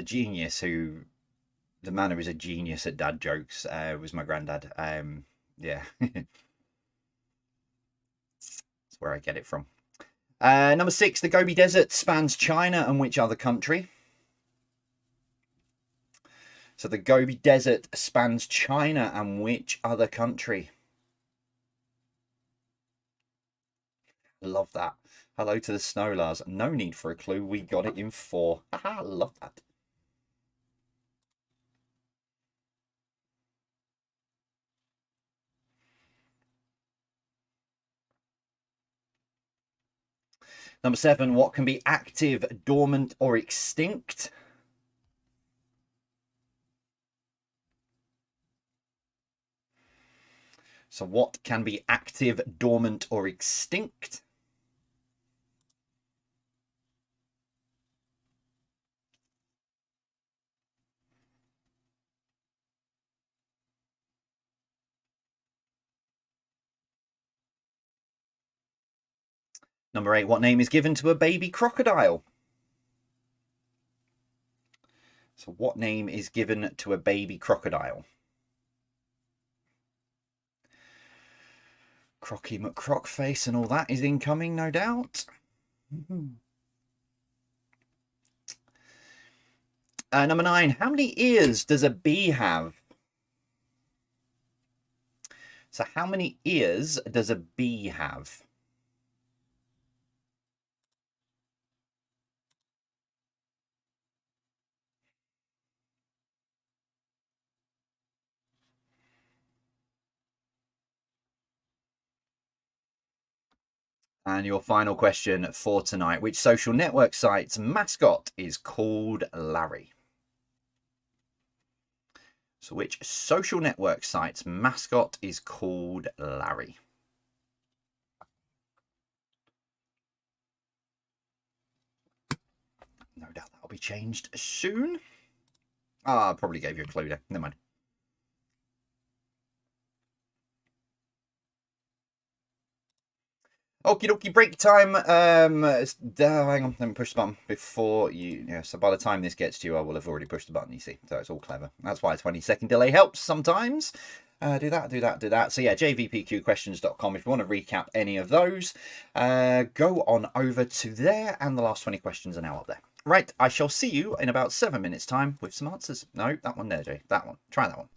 the man who was a genius at dad jokes was my granddad. Yeah, that's where I get it from. Number six, the Gobi Desert spans China and which other country? So the Gobi Desert spans China and which other country? Love that. Hello to the Snowlars. No need for a clue. We got it in 4. Haha, love that. Number 7, what can be active, dormant, or extinct? So what can be active, dormant, or extinct? Number 8, what name is given to a baby crocodile? So what name is given to a baby crocodile? Crocky McCrockface and all that is incoming, no doubt. Number 9, how many ears does a bee have? So how many ears does a bee have? And your final question for tonight, which social network site's mascot is called Larry? So which social network site's mascot is called Larry? No doubt that'll be changed soon. I probably gave you a clue there. Never mind. Okie dokie, break time. Hang on, let me push the button before you. Yeah, so by the time this gets to you, I will have already pushed the button. You see, so it's all clever. That's why a 20-second delay helps sometimes. Do that. So yeah, jvpqquestions.com. If you want to recap any of those, go on over to there, and the last 20 questions are now up there. Right, I shall see you in about 7 minutes' time with some answers. No, that one there, Jay. That one. Try that one.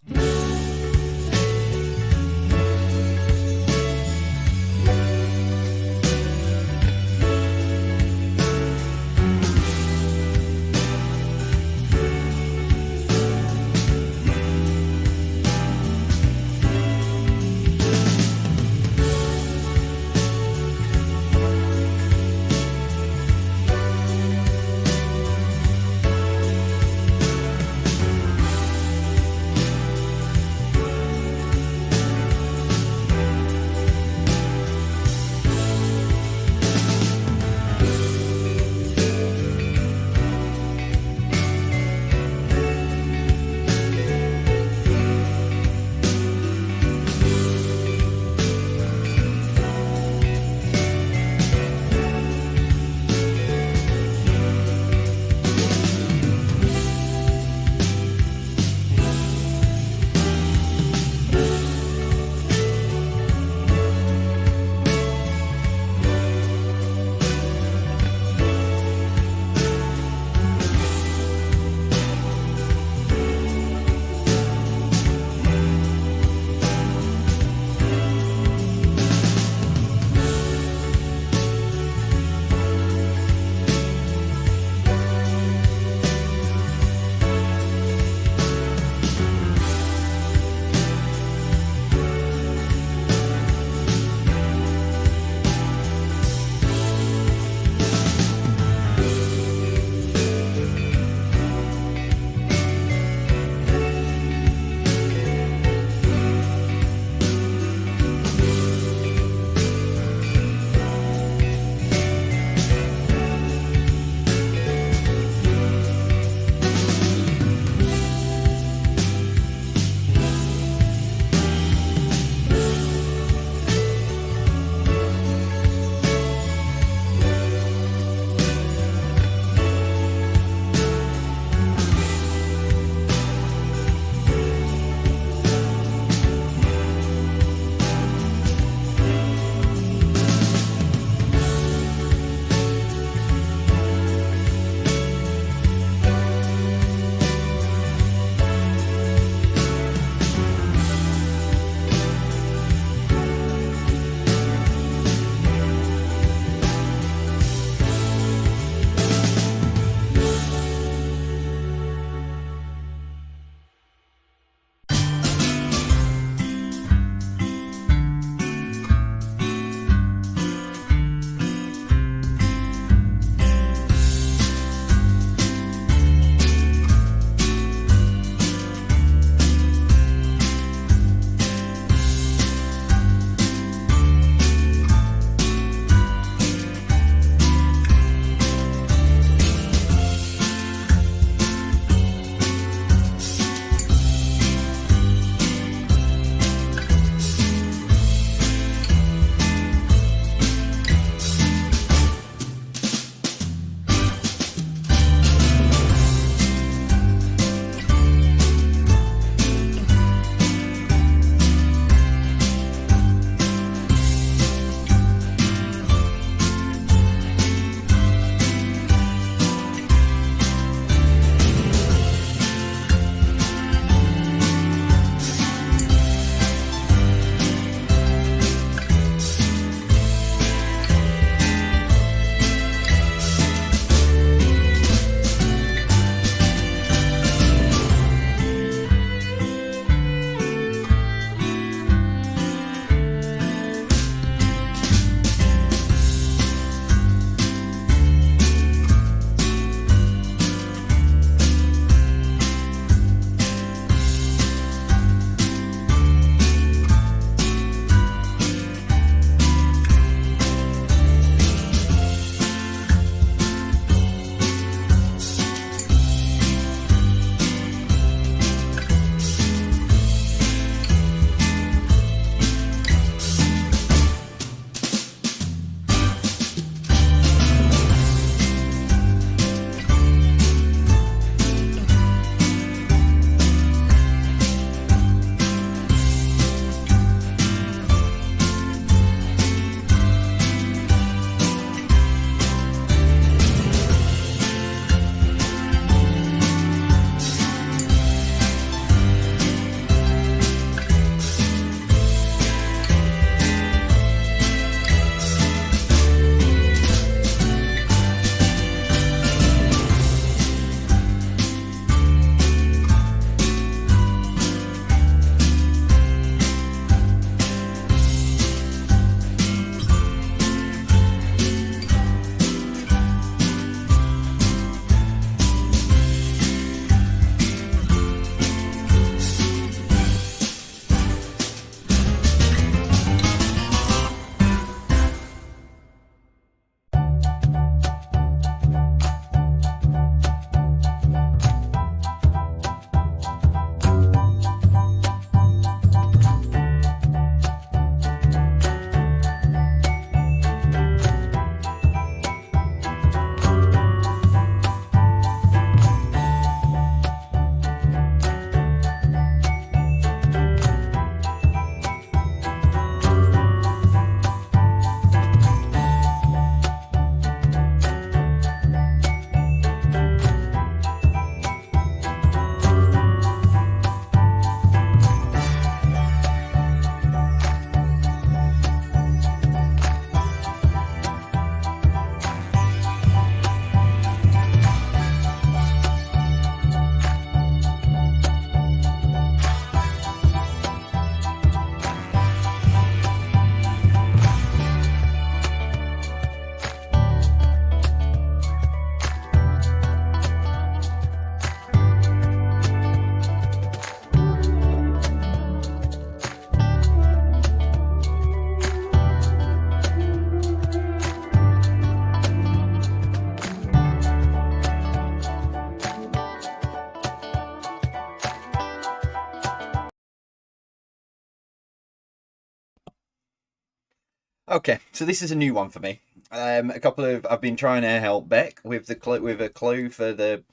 Okay, so this is a new one for me. I've been trying to help Beck with with a clue for the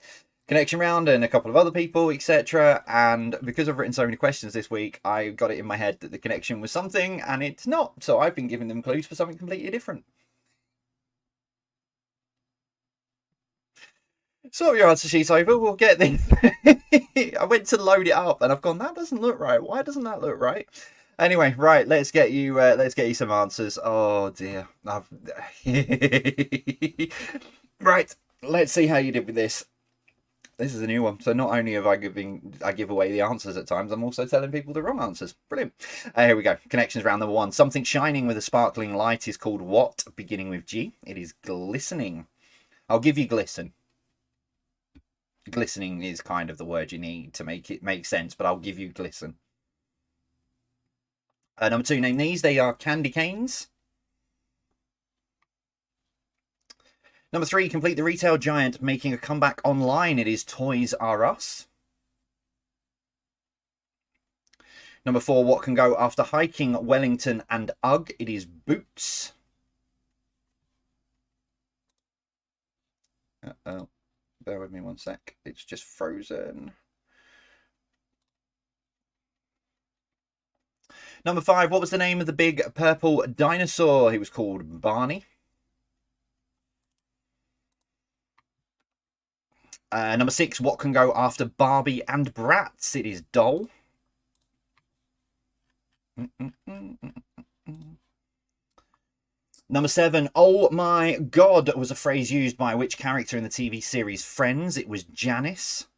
connection round and a couple of other people, etc. And because I've written so many questions this week, I got it in my head that the connection was something, and it's not. So I've been giving them clues for something completely different. So your answer sheet's over. We'll get this. I went to load it up, and I've gone. That doesn't look right. Why doesn't that look right? Anyway, right. Let's get you. Let's get you some answers. Oh dear. Right. Let's see how you did with this. This is a new one. So not only have I give away the answers at times, I'm also telling people the wrong answers. Brilliant. Here we go. Connections round number one. Something shining with a sparkling light is called what? Beginning with G. It is glistening. I'll give you glisten. Glistening is kind of the word you need to make it make sense, but I'll give you glisten. Number two, name these. They are candy canes. Number three, complete the retail giant making a comeback online. It is Toys R Us. Number four, what can go after hiking Wellington and UGG? It is Boots. Uh-oh. Bear with me one sec. It's just frozen. Number five, what was the name of the big purple dinosaur? He was called Barney. Number six, what can go after Barbie and Bratz? It is Doll. Number seven, oh my god, was a phrase used by which character in the TV series Friends? It was Janice.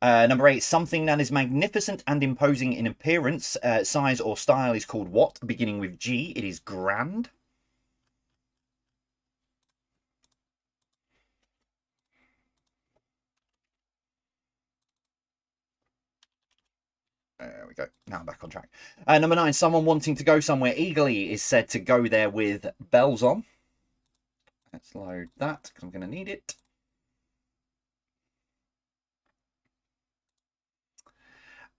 Number eight, something that is magnificent and imposing in appearance, size or style is called what? Beginning with G, it is grand. There we go. Now I'm back on track. Number nine, someone wanting to go somewhere eagerly is said to go there with bells on. Let's load that because I'm going to need it.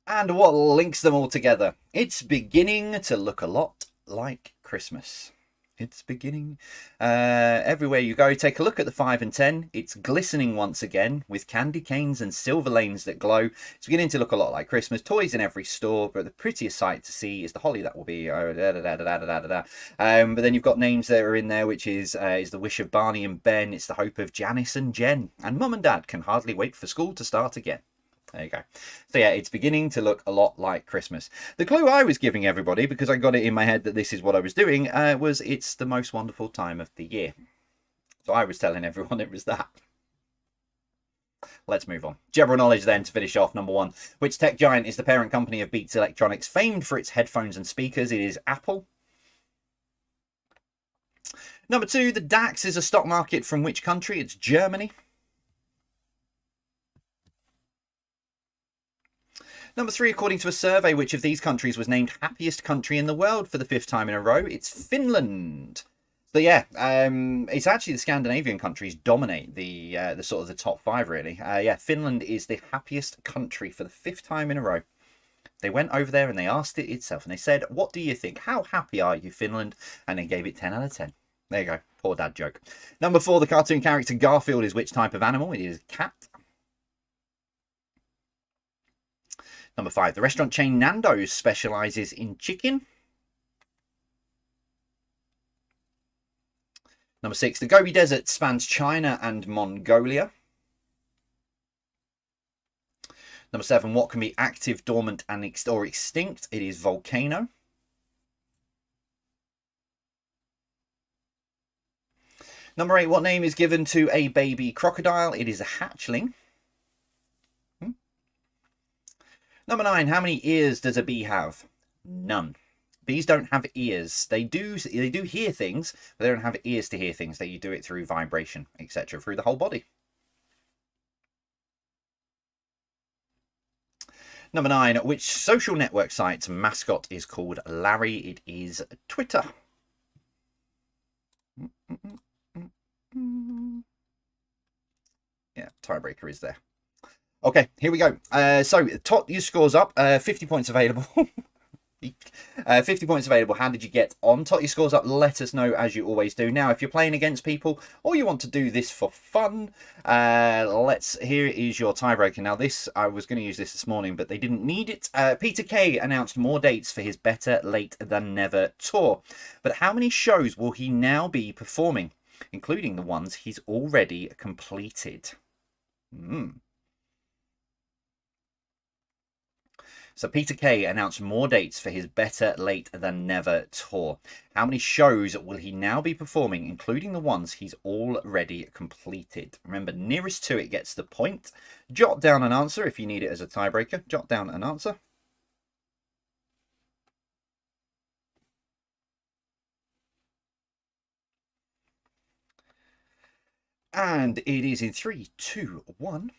And what links them all together? It's beginning to look a lot like Christmas. It's beginning. Everywhere you go, take a look at the 5 and 10. It's glistening once again with candy canes and silver lanes that glow. It's beginning to look a lot like Christmas. Toys in every store, but the prettiest sight to see is the holly that will be. But then you've got names that are in there, which is the wish of Barney and Ben. It's the hope of Janice and Jen. And Mum and Dad can hardly wait for school to start again. There you go. So yeah, it's beginning to look a lot like Christmas. The clue I was giving everybody, because I got it in my head that this is what I was doing, was it's the most wonderful time of the year. So I was telling everyone it was that. Let's move on. General knowledge then to finish off. Number one, which tech giant is the parent company of Beats Electronics, famed for its headphones and speakers? It is Apple. Number two, the DAX is a stock market from which country? It's Germany. Number three, according to a survey, which of these countries was named happiest country in the world for the 5th time in a row? It's Finland. So yeah, it's actually the Scandinavian countries dominate the sort of the top 5 really. Yeah, Finland is the happiest country for the 5th time in a row. They went over there and they asked it itself and they said, what do you think? How happy are you, Finland? And they gave it 10 out of 10. There you go. Poor dad joke. Number four, the cartoon character Garfield is which type of animal? It is a cat. Number five, the restaurant chain Nando's specializes in chicken. Number six, the Gobi Desert spans China and Mongolia. Number seven, what can be active, dormant, and or extinct? It is volcano. Number eight, what name is given to a baby crocodile? It is a hatchling. Number nine, how many ears does a bee have? None. Bees don't have ears. They do hear things, but they don't have ears to hear things. They do it through vibration, etc., through the whole body. Number nine, which social network site's mascot is called Larry? It is Twitter. Yeah, tiebreaker is there. Okay, here we go. So tot your scores up. 50 points available. 50 points available. How did you get on? Tot your scores up. Let us know, as you always do. Now, if you're playing against people or you want to do this for fun, here is your tiebreaker. Now, this, I was going to use this morning, but they didn't need it. Peter Kay announced more dates for his Better Late Than Never tour. But how many shows will he now be performing, including the ones he's already completed? So Peter Kay announced more dates for his Better Late Than Never tour. How many shows will he now be performing, including the ones he's already completed? Remember, nearest to it gets the point. Jot down an answer if you need it as a tiebreaker. Jot down an answer. And it is in 3, 2, 1.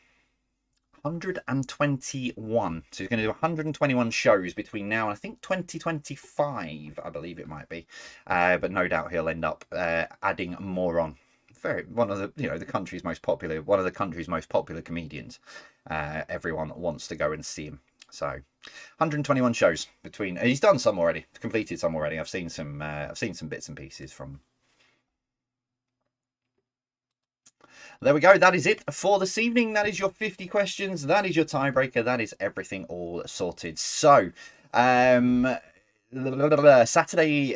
121. So he's going to do 121 shows between now and I think 2025, I believe it might be. But no doubt he'll end up adding more on. One of the the country's most popular, one of the country's most popular comedians. Everyone wants to go and see him. So 121 shows between. He's done some already, completed some already. I've seen some bits and pieces from. There we go. That is it for this evening. That is your 50 questions. That is your tiebreaker. That is everything all sorted. So, Saturday,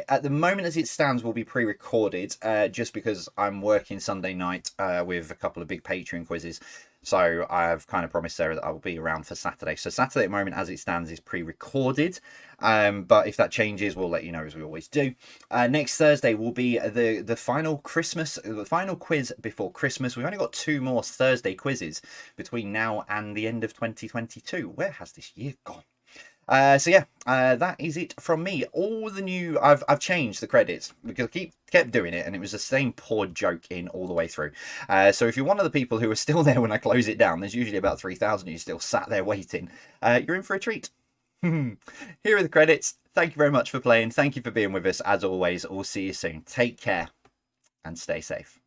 at the moment as it stands, will be pre-recorded just because I'm working Sunday night with a couple of big Patreon quizzes. So I've kind of promised Sarah that I will be around for Saturday. So Saturday at the moment as it stands is pre-recorded. But if that changes, we'll let you know as we always do. Next Thursday will be the final quiz before Christmas. We've only got 2 more Thursday quizzes between now and the end of 2022. Where has this year gone? So yeah, that is it from me. All the new, I've changed the credits because I kept doing it and it was the same poor joke in all the way through. So if you're one of the people who are still there when I close it down, there's usually about 3,000 who still sat there waiting. You're in for a treat. Here are the credits. Thank you very much for playing. Thank you for being with us. As always, we'll see you soon. Take care and stay safe.